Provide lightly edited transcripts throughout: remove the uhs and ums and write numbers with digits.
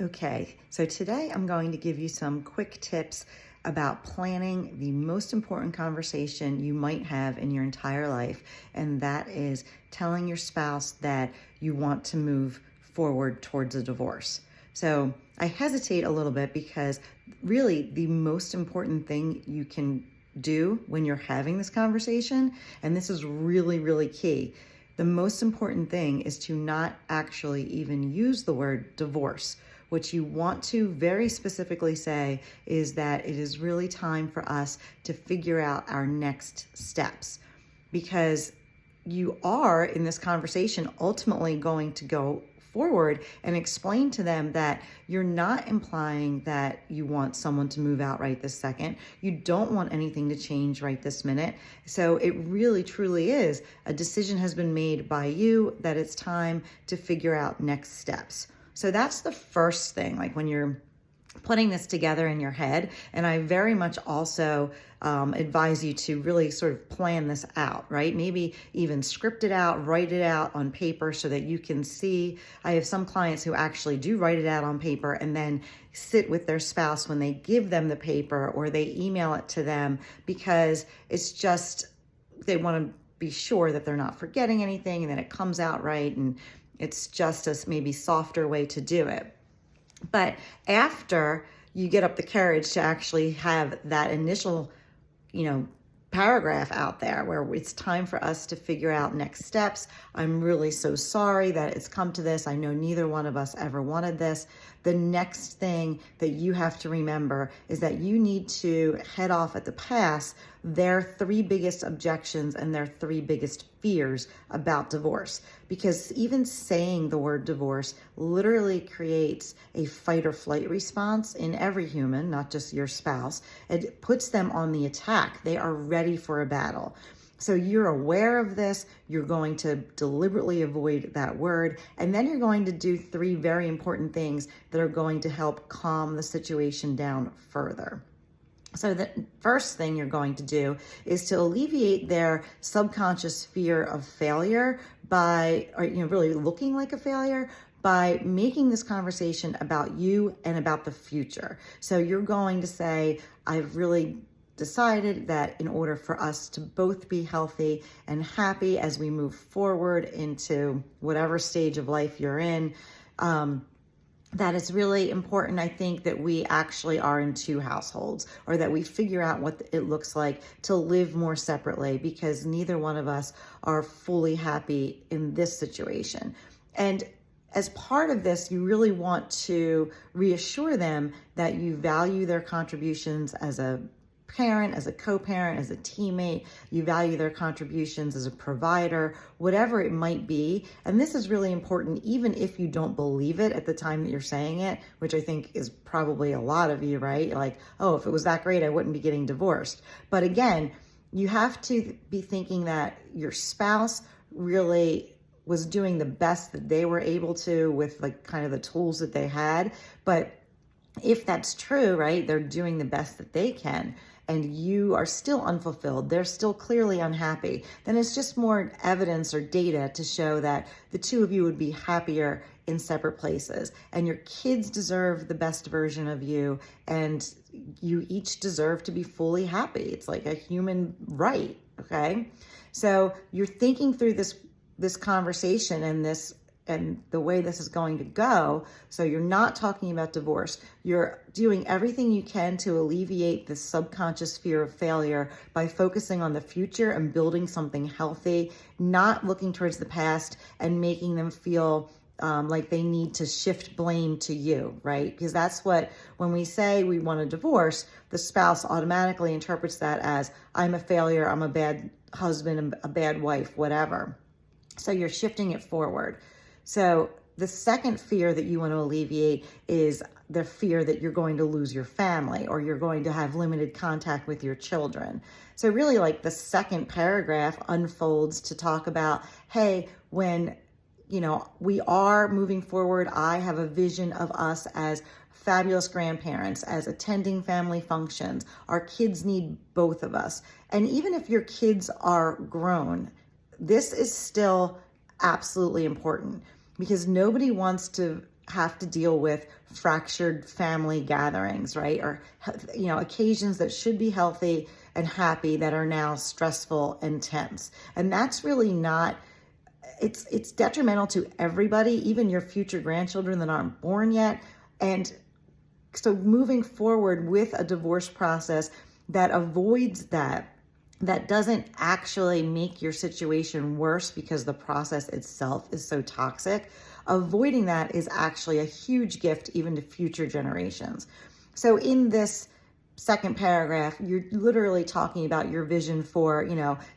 Okay, so today I'm going to give you some quick tips about planning the most important conversation you might have in your entire life, and that is telling your spouse that you want to move forward towards a divorce. So I hesitate a little bit because really the most important thing you can do when you're having this conversation, and this is really, really key, the most important thing is to not actually even use the word divorce. What you want to very specifically say is that it is really time for us to figure out our next steps, because you are in this conversation ultimately going to go forward and explain to them that you're not implying that you want someone to move out right this second. You don't want anything to change right this minute. So it really truly is a decision has been made by you that it's time to figure out next steps. So that's the first thing, like when you're putting this together in your head. And I very much also advise you to really sort of plan this out, right? Maybe even script it out, write it out on paper so that you can see. I have some clients who actually do write it out on paper and then sit with their spouse when they give them the paper or they email it to them, because it's just, they want to be sure that they're not forgetting anything and that it comes out right. And it's just a maybe softer way to do it. But after you get up the courage to actually have that initial, paragraph out there where it's time for us to figure out next steps. I'm really so sorry that it's come to this. I know neither one of us ever wanted this. The next thing that you have to remember is that you need to head off at the pass their three biggest objections and their three biggest fears about divorce. Because even saying the word divorce literally creates a fight or flight response in every human, not just your spouse. It puts them on the attack. They are ready for a battle. So you're aware of this, you're going to deliberately avoid that word, and then you're going to do three very important things that are going to help calm the situation down further. So the first thing you're going to do is to alleviate their subconscious fear of failure by, really looking like a failure, by making this conversation about you and about the future. So you're going to say, I've really decided that in order for us to both be healthy and happy as we move forward into whatever stage of life you're in, that it's really important, I think, that we actually are in two households, or that we figure out what it looks like to live more separately, because neither one of us are fully happy in this situation. And as part of this, you really want to reassure them that you value their contributions as a parent, as a co-parent, as a teammate. You value their contributions as a provider, whatever it might be. And this is really important, even if you don't believe it at the time that you're saying it, which I think is probably a lot of you, right? Like, oh, if it was that great, I wouldn't be getting divorced. But again, you have to be thinking that your spouse really was doing the best that they were able to with like kind of the tools that they had. But if that's true, right, they're doing the best that they can, and you are still unfulfilled, they're still clearly unhappy, then it's just more evidence or data to show that the two of you would be happier in separate places. And your kids deserve the best version of you, and you each deserve to be fully happy. It's like a human right, okay? So you're thinking through this conversation and the way this is going to go. So you're not talking about divorce. You're doing everything you can to alleviate the subconscious fear of failure by focusing on the future and building something healthy, not looking towards the past and making them feel like they need to shift blame to you, right? Because that's what, when we say we want a divorce, the spouse automatically interprets that as, I'm a failure, I'm a bad husband, a bad wife, whatever. So you're shifting it forward. So the second fear that you want to alleviate is the fear that you're going to lose your family, or you're going to have limited contact with your children. So really, like, the second paragraph unfolds to talk about, hey, when we are moving forward, I have a vision of us as fabulous grandparents, as attending family functions. Our kids need both of us. And even if your kids are grown, this is still absolutely important, because nobody wants to have to deal with fractured family gatherings, right? Or, occasions that should be healthy and happy that are now stressful and tense. And that's really not, it's detrimental to everybody, even your future grandchildren that aren't born yet. And so moving forward with a divorce process that avoids that doesn't actually make your situation worse because the process itself is so toxic, avoiding that is actually a huge gift even to future generations. So in this second paragraph, you're literally talking about your vision for,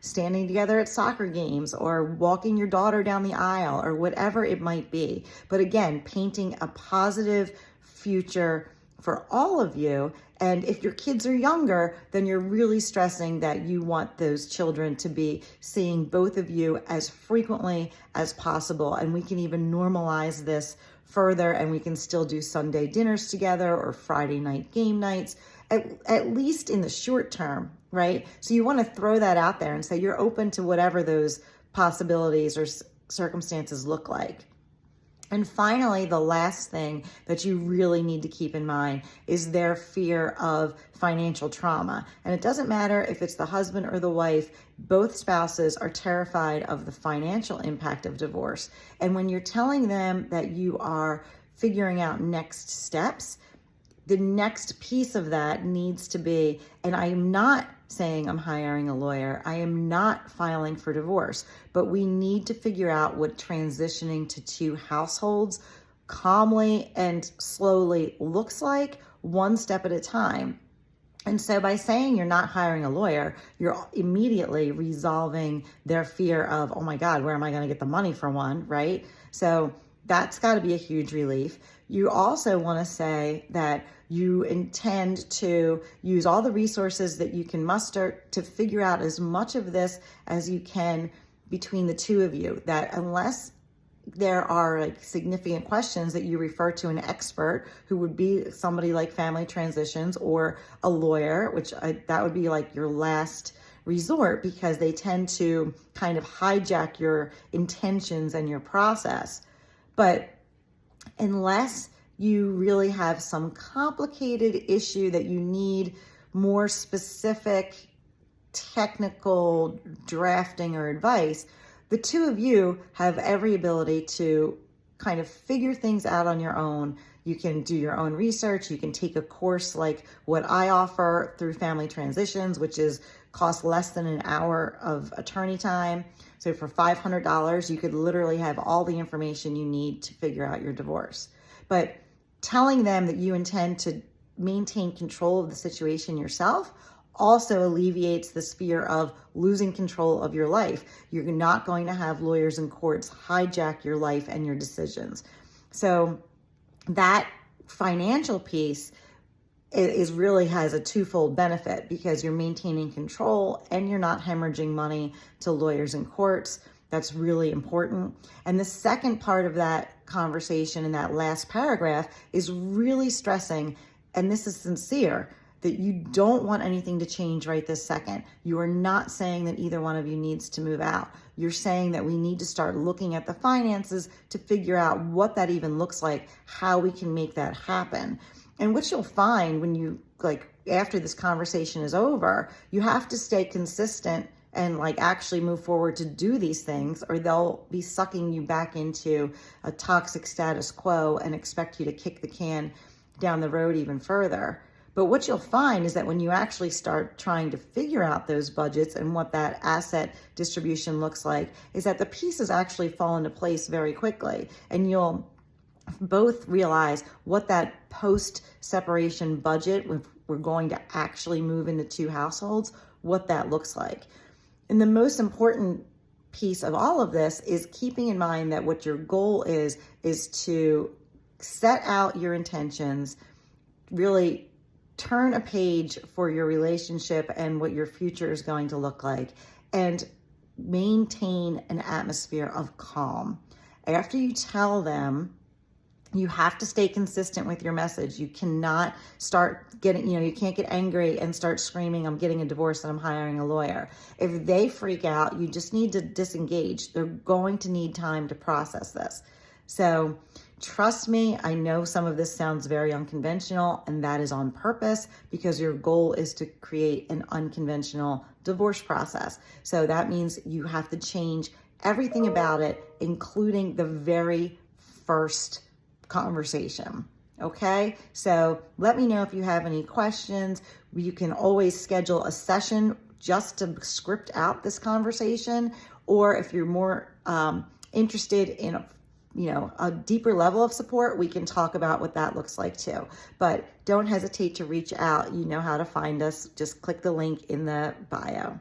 standing together at soccer games or walking your daughter down the aisle or whatever it might be. But again, painting a positive future for all of you. And if your kids are younger, then you're really stressing that you want those children to be seeing both of you as frequently as possible. And we can even normalize this further, and we can still do Sunday dinners together or Friday night game nights, at least in the short term, right? So you want to throw that out there and say you're open to whatever those possibilities or circumstances look like. And finally, the last thing that you really need to keep in mind is their fear of financial trauma. And it doesn't matter if it's the husband or the wife, both spouses are terrified of the financial impact of divorce. And when you're telling them that you are figuring out next steps, the next piece of that needs to be, and I am not saying I'm hiring a lawyer, I am not filing for divorce, but we need to figure out what transitioning to two households calmly and slowly looks like, one step at a time. And so by saying you're not hiring a lawyer, you're immediately resolving their fear of, oh my God, where am I going to get the money for one, right? So that's got to be a huge relief. You also want to say that you intend to use all the resources that you can muster to figure out as much of this as you can between the two of you, that unless there are significant questions, that you refer to an expert who would be somebody like Family Transitions or a lawyer, that would be your last resort, because they tend to kind of hijack your intentions and your process. But unless you really have some complicated issue that you need more specific technical drafting or advice, the two of you have every ability to kind of figure things out on your own. You can do your own research. You can take a course like what I offer through Family Transitions, which costs less than an hour of attorney time. So for $500, you could literally have all the information you need to figure out your divorce. But telling them that you intend to maintain control of the situation yourself also alleviates this fear of losing control of your life. You're not going to have lawyers and courts hijack your life and your decisions. So that financial piece really has a twofold benefit, because you're maintaining control and you're not hemorrhaging money to lawyers and courts. That's really important. And the second part of that conversation in that last paragraph is really stressing, and this is sincere, that you don't want anything to change right this second. You are not saying that either one of you needs to move out. You're saying that we need to start looking at the finances to figure out what that even looks like, how we can make that happen. And what you'll find when you, after this conversation is over, you have to stay consistent and actually move forward to do these things, or they'll be sucking you back into a toxic status quo and expect you to kick the can down the road even further. But what you'll find is that when you actually start trying to figure out those budgets and what that asset distribution looks like, is that the pieces actually fall into place very quickly. And you'll both realize what that post-separation budget, if we're going to actually move into two households, what that looks like. And the most important piece of all of this is keeping in mind that what your goal is to set out your intentions, really turn a page for your relationship and what your future is going to look like, and maintain an atmosphere of calm. After you tell them, you have to stay consistent with your message. You cannot start getting, you can't get angry and start screaming, I'm getting a divorce and I'm hiring a lawyer. If they freak out, you just need to disengage. They're going to need time to process this. So Trust me, I know some of this sounds very unconventional, and that is on purpose because your goal is to create an unconventional divorce process. So that means you have to change everything about it, including the very first conversation. Okay, so let me know if you have any questions. You can always schedule a session just to script out this conversation, or if you're more interested in a deeper level of support, we can talk about what that looks like too. But don't hesitate to reach out. You know how to find us. Just click the link in the bio.